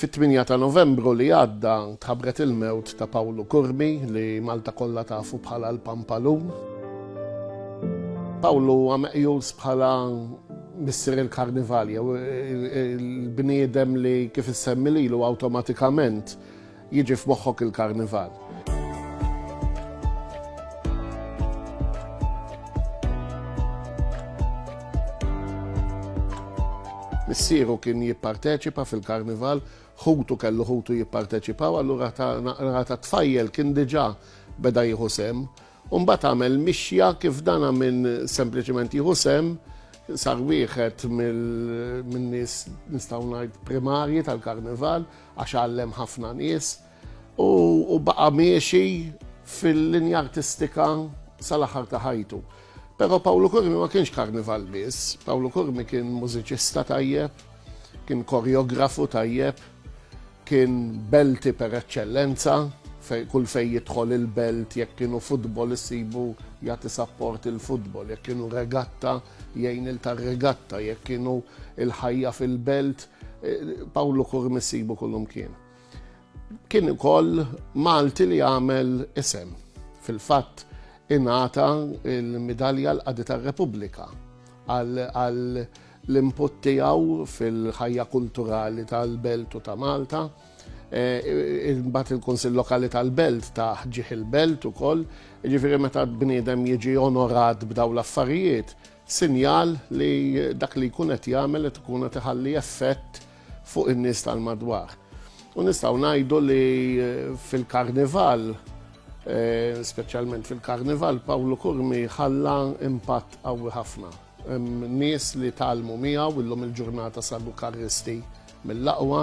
Fit-8 ta' Novembru li għadda tħabbret il-mewt ta' Pawlu Kurmi li Malta kollha tafu bħala l-Pampalun. Pawlu għameqjus bħala missier il-Karnivali, il-bniedem li kif issemmi lilu awtomatikament jiġi f'moħħok il-Karnival. Missieru kien jipparteċipa fil-Karnival, ħutu kellu ħutu jipparteċipaw, allura ta' tfajjel kien diġà beda jieħu sem, u mbagħad għamel mixja kif dana minn sempliċement jieħu sem, sar wieħed minn nies nistgħu ngħid primarji tal-Karnival għax għallem ħafna nies u baqa' miexi fil-linja artistika sal-aħħar ta' ħajtu. Però Pawlu Kurmi ma kienx Karnival biss, Pawlu Kurmi kien mużiċista tajjeb, kien koreografu tajjeb, kien belti per eccellenza, kull fej jidħol il-belt, jekk kienu futbol issibu jagħti support il-futbol, jekk kienu regatta jgħin il-tar-regatta, jekk kienu il-ħajja fil-belt, Pawlu Kurmi issibu kullum kien. Kien ukoll Malti li għamel isem. Fil-fatt ingħata il-medalja l-Qadi tar-Repubblika għal l-input tiegħu fil-ħajja kulturali tal-Belt u ta' Malta. Imbagħad il-Kunsill Lokali tal-Belt ta' ħġieħ il-Belt ukoll, jiġifieri meta bniedem jiġi onorat b'dawn l-affarijiet, sinjal li dak li jkun qed jagħmel qed ikun qed iħalli effett fuq in-nies tal-madwar. U nistgħu ngħidu li fil-Karnival, speċjalment fil-Karnival, Pawlu Kurmi ħalla impatt qawwi ħafna. Nies li talmu miegħu illum il-ġurnata sabu karristi mill-aqwa,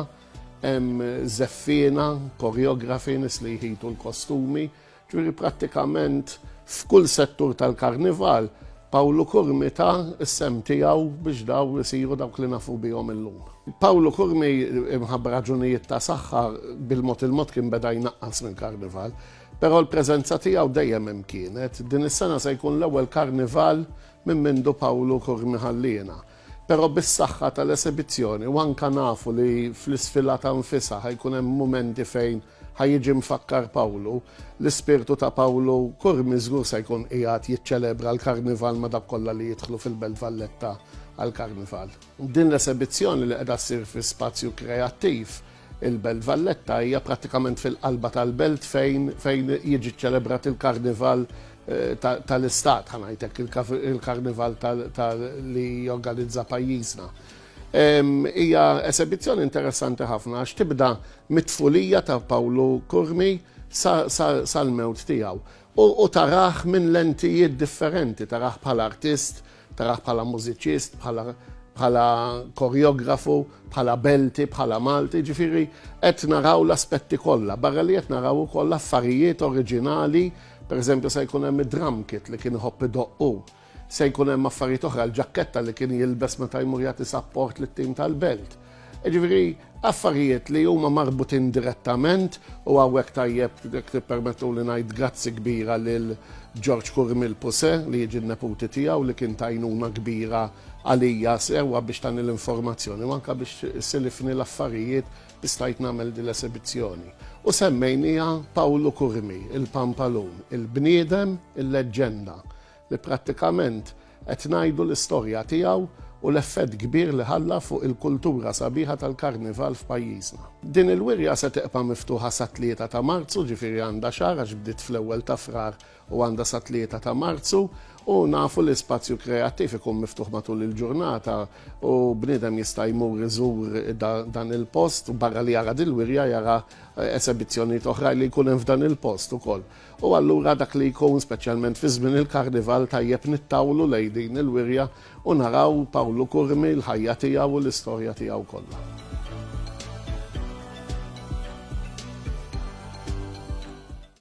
żeffiena, koreografi, nies li jħitu l-kostumi, ġifieri prattikament f'kull settur tal-Karnival Pawlu Kurmi ta' is-sem tiegħu biex daw isiru dawk li nafu bihom illum. Pawlu Kurmi imħabba raġunijiet ta' saħħa bil-mod il-mod kien beda jnaqqas mill-Karnival, però l-preżenza tiegħu dejjem hemm kienet. Din is-sena se jkun l-ewwel Karnival minn mindu Pawlu Kurmi ħallina. Però bis-saħħa tal-esibizzjoni u anke nafu li fl-isfilata nfisha ħajkun hemm mumenti fejn ħajjiġi mfakkar Pawlu, l-ispirtu ta' Pawlu Kurmi żgur se jkun qiegħed jiċċelebra l-Karnival ma' dak kollha li jidħlu fil-Belt Valletta għall-Karnival. Din l-esibizzjoni li qiegħda ssir fi spazju kreattiv il-Belt Valletta hija prattikament fil-qalba tal-belt fejn jiġi ċċelebrat il-Karnival tal-Istat, ħanajtek il-Karnival li jorganizza pajjiżna. Hija esibizzjoni interessanti ħafna għax tibda mit-tfulija ta' Pawlu Kurmi sal-mewt tiegħu. U taraħ minn lentijiet differenti, taraħ bħala artist, taraħ bħala mużiċist, bħala koreografu, bħala belti, bħala Malti, ġifieri qed naraw l-aspetti kollha, barra li qed naraw ukoll affarijiet oriġinali, pereżempju se jkun hemm id-drum kit li kien iħobb idoqqu. Se jkun hemm affarijiet oħra, l-ġakketta li kien jilbes meta jmur jagħti support lit-tim tal-belt. Ġifieri affarijiet li huma marbutin direttament u hawnhekk tajjeb tippermettu li ngħid grazzi kbira lil George Kurmi l-Puse li jiġi n-neputi tiegħu li kien tajnuna kbira għalija sewwa biex tagħni l-informazzjoni u anke biex silifni l-affarijiet biex stajt nagħmel din l-esibizzjoni. U semmejnija Pawlu Kurmi, il-Pampalun, il-bniedem, il-leġġenda li prattikament qed ngħidu l-istorja tiegħu u l-effett kbir li ħalla fuq il-kultura sabiħa tal-Karnival f'pajjiżna. Din il-wirja se tibqa' miftuħa sa 3 ta' Marzu, ġifieri għandha xahar għax bdiet fl-ewwel ta' Frar u għandha sa 3 ta' Marzu, u nafu l-ispazju kreattiv ikun miftuħ matul il-ġurnata u bniedem jista' jmur iżur dan il-post u barra li jara dil-wirja jara esibizzjonijiet oħra li jkun hemm f'dan il-post ukoll. U allura dak li jkun speċjalment fi żmien il-Karnival tajjeb nittawlu lejn din il-wirja u naraw Pawlu Kurmi l-ħajja tiegħu u l-istorja tiegħu kollha.